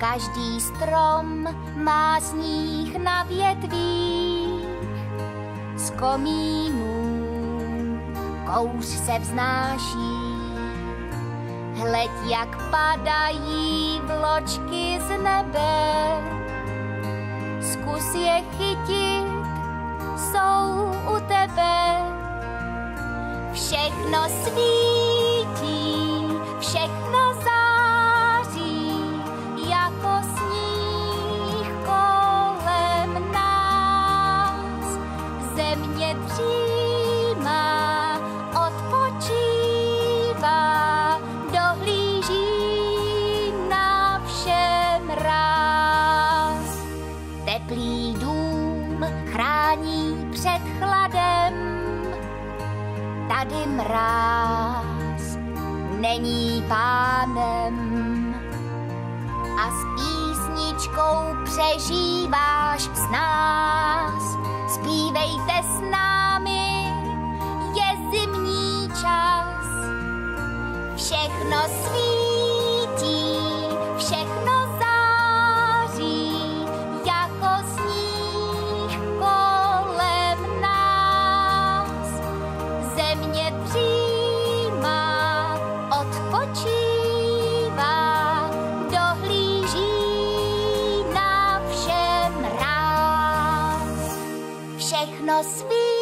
každý strom má sníh na větvích. Z komínů kouř se vznáší, hleď, jak padají vločky z nebe. Zkus je chytit, jsou u tebe. Všechno svítí, všechno září, jako sníh kolem nás. Země dřímá, odpočívá, dohlíží na vše mráz. Teplý dům chrání před chladem, tady mráz není pánem. A s písničkou přežíváš s nás. Zpívejte s námi, je zimní čas. Všechno svítí, všechno září, jako sníh kolem nás. Země dřímá, odpočívá, dohlíží na vše mráz. Všechno svítí.